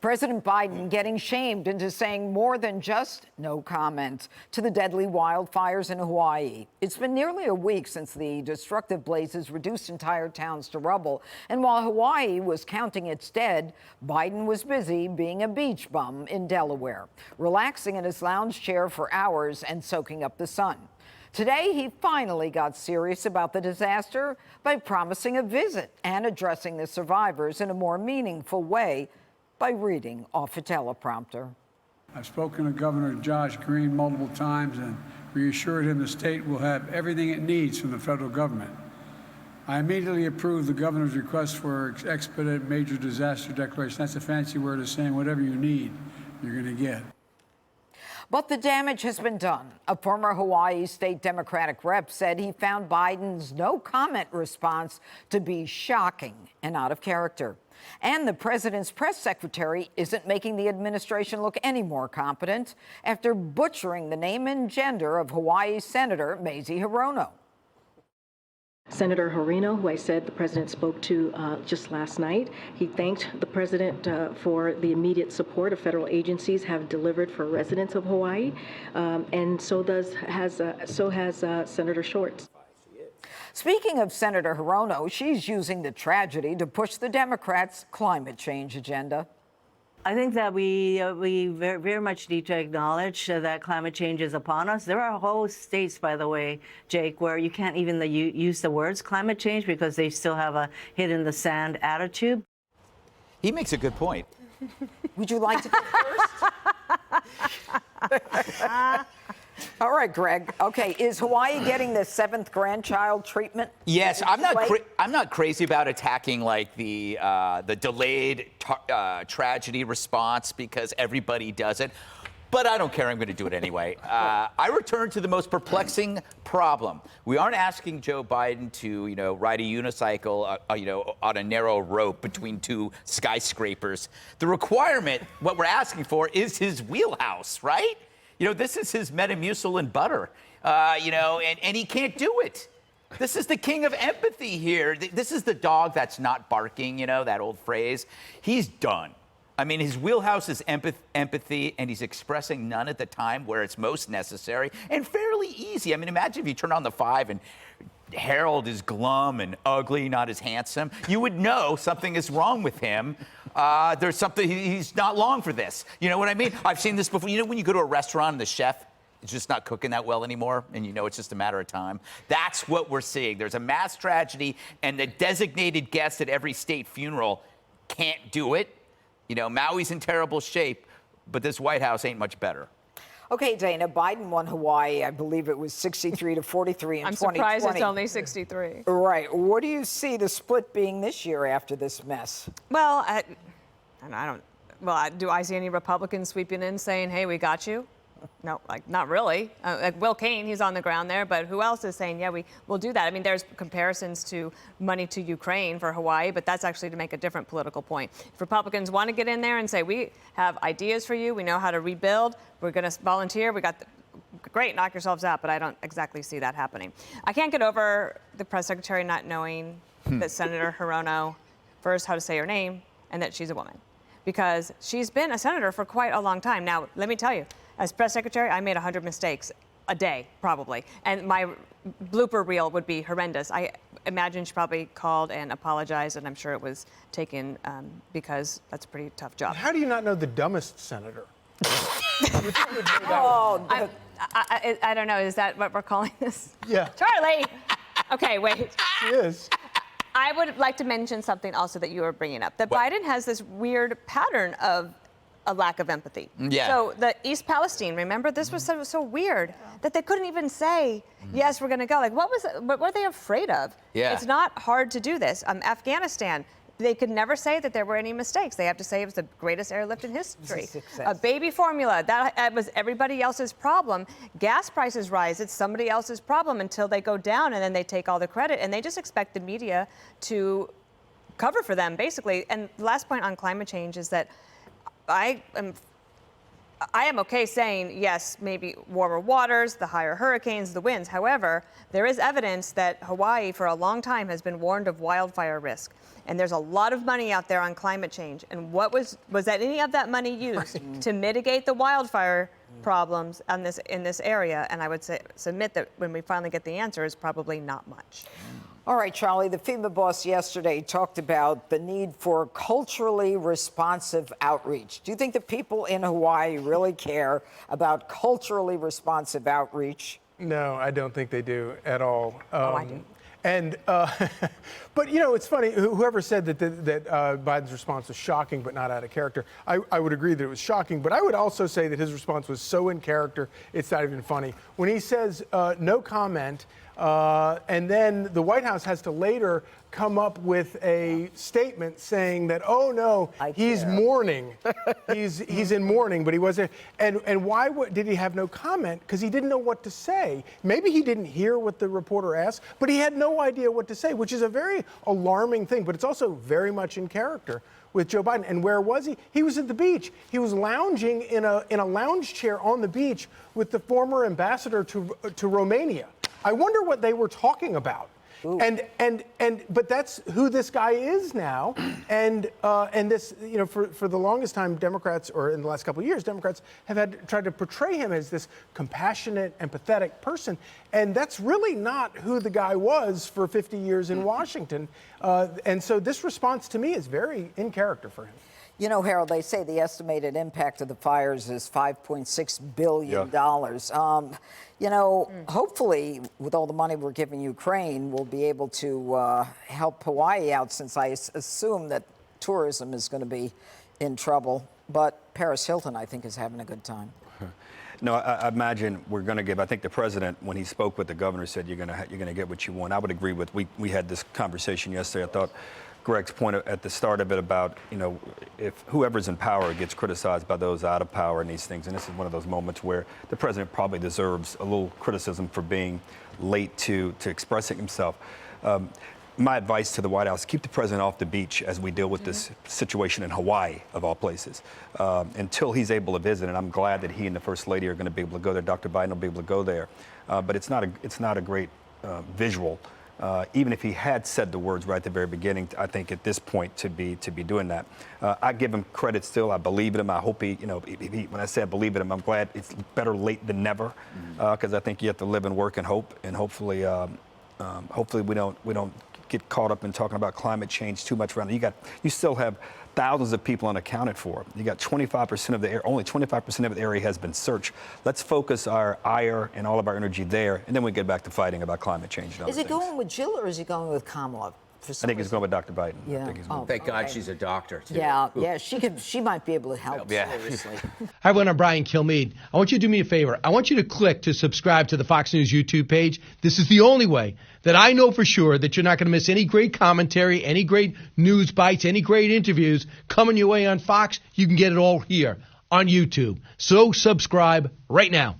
President Biden getting shamed into saying more than just no comment to the deadly wildfires in Hawaii. It's been nearly a week since the destructive blazes reduced entire towns to rubble. And while Hawaii was counting its dead, Biden was busy being a beach bum in Delaware, relaxing in his lounge chair for hours and soaking up the sun. Today, he finally got serious about the disaster by promising a visit and addressing the survivors in a more meaningful way by reading off a teleprompter. I've spoken to Governor Josh Green multiple times and reassured him the state will have everything it needs from the federal government. I immediately approved the governor's request for expedited major disaster declaration. That's a fancy word of saying whatever you need, you're going to get. But the damage has been done. A former Hawaii state Democratic rep said he found Biden's no comment response to be shocking and out of character. And the president's press secretary isn't making the administration look any more competent after butchering the name and gender of Hawaii Senator Mazie Hirono. Senator Hirono, who I said the president spoke to just last night, he thanked the president for the immediate support of federal agencies have delivered for residents of Hawaii, and so has Senator Shorts. Speaking of Senator Hirono, she's using the tragedy to push the Democrats' climate change agenda. I think that we very much need to acknowledge that climate change is upon us. There are whole states, by the way, Jake, where you can't even use the words climate change because they still have a hit in the sand attitude. He makes a good point. Would you like to go first? All right, Greg. Okay, is Hawaii getting the seventh grandchild treatment? Yes, I'm not crazy about attacking like the delayed tragedy response because everybody does it, but I don't care. I'm going to do it anyway. I return to the most perplexing problem. We aren't asking Joe Biden to, ride a unicycle, on a narrow rope between two skyscrapers. The requirement, what we're asking for, is his wheelhouse, right? This is his Metamucil and butter, and he can't do it. This is the king of empathy here. This is the dog that's not barking, that old phrase. He's done. I mean, his wheelhouse is empathy, and he's expressing none at the time where it's most necessary and fairly easy. I mean, imagine if you turn on the 5 and Harold is glum and ugly, not as handsome. You would know something is wrong with him. There's something, he's not long for this. You know what I mean? I've seen this before. When you go to a restaurant and the chef is just not cooking that well anymore, and it's just a matter of time. That's what we're seeing. There's a mass tragedy, and the designated guest at every state funeral can't do it. Maui's in terrible shape, but this White House ain't much better. Okay, Dana, Biden won Hawaii. I believe it was 63 to 43 in 2020. I'm surprised it's only 63. Right. What do you see the split being this year after this mess? Well, do I see any Republicans sweeping in saying, hey, we got you? No, not really. Like Will Cain, he's on the ground there, but who else is saying, yeah, we'll do that? I mean, there's comparisons to money to Ukraine for Hawaii, but that's actually to make a different political point. If Republicans want to get in there and say, we have ideas for you, we know how to rebuild, we're going to volunteer, great, knock yourselves out, but I don't exactly see that happening. I can't get over the press secretary not knowing that Senator Hirono, first, how to say her name, and that she's a woman. Because she's been a senator for quite a long time. Now, let me tell you, as press secretary, I made 100 mistakes a day, probably. And my blooper reel would be horrendous. I imagine she probably called and apologized, and I'm sure it was taken because that's a pretty tough job. How do you not know the dumbest senator? I don't know. Is that what we're calling this? Yeah. Charlie! Okay, wait. She is. I would like to mention something also that you were bringing up, that Biden has this weird pattern of a lack of empathy. Yeah. So the East Palestine, remember, this was so weird that they couldn't even say, yes, we're going to go. Like, what were they afraid of? Yeah. It's not hard to do this. Afghanistan, they could never say that there were any mistakes. They have to say it was the greatest airlift in history. Baby formula, that was everybody else's problem. Gas prices rise, it's somebody else's problem until they go down, and then they take all the credit, and they just expect the media to cover for them, basically. And the last point on climate change is that I am I am okay saying, yes, maybe warmer waters, the higher hurricanes, the winds. However, there is evidence that Hawaii for a long time has been warned of wildfire risk. And there's a lot of money out there on climate change. And what was that any of that money used to mitigate the wildfire problems in this area? And I would submit that when we finally get the answer is probably not much. All right, Charlie, the FEMA boss yesterday talked about the need for culturally responsive outreach. Do you think the people in Hawaii really care about culturally responsive outreach? No, I don't think they do at all. I do. And, but it's funny. Whoever said that Biden's response was shocking but not out of character, I would agree that it was shocking. But I would also say that his response was so in character, it's not even funny. When he says no comment, and then the White House has to later come up with a statement saying that, oh no, he's mourning. he's in mourning, but he wasn't. And why did he have no comment? Because he didn't know what to say. Maybe he didn't hear what the reporter asked, but he had no idea what to say, which is a very alarming thing. But it's also very much in character with Joe Biden. And where was he? He was at the beach. He was lounging in a lounge chair on the beach with the former ambassador to Romania. I wonder what they were talking about. But that's who this guy is now, and this, for the longest time, Democrats, or in the last couple of years, Democrats have tried to portray him as this compassionate, empathetic person, and that's really not who the guy was for 50 years in Washington, and so this response to me is very in character for him. You know, Harold, they say the estimated impact of the fires is $5.6 billion. Hopefully, with all the money we're giving Ukraine, we'll be able to help Hawaii out, since I assume that tourism is going to be in trouble. But Paris Hilton, I think, is having a good time. No, I imagine we're going to give. I think the president, when he spoke with the governor, said you're going to get what you want. I would agree with. We had this conversation yesterday. I thought Greg's point at the start of it about, if whoever's in power gets criticized by those out of power and these things, and this is one of those moments where the president probably deserves a little criticism for being late to expressing himself. My advice to the White House, keep the president off the beach as we deal with this situation in Hawaii, of all places, until he's able to visit. And I'm glad that he and the First Lady are going to be able to go there. Dr. Biden will be able to go there. But it's not a great visual. Even if he had said the words right at the very beginning, I think at this point to be doing that. I give him credit still. I believe in him. I hope when I say I believe in him, I'm glad it's better late than never, because I think you have to live and work and hope, and hopefully we don't get caught up in talking about climate change too much around it. You still have thousands of people unaccounted for. You got 25% of the area, only 25% of the area has been searched. Let's focus our ire and all of our energy there, and then we get back to fighting about climate change. Is he going with Jill, or is he going with Kamala? I think he's going with Dr. Biden. Yeah. I think he's going Thank God she's a doctor, too. Yeah, she might be able to help. Yeah. Seriously. Hi, everyone. I'm Brian Kilmeade. I want you to do me a favor. I want you to click to subscribe to the Fox News YouTube page. This is the only way that I know for sure that you're not going to miss any great commentary, any great news bites, any great interviews coming your way on Fox. You can get it all here on YouTube. So subscribe right now.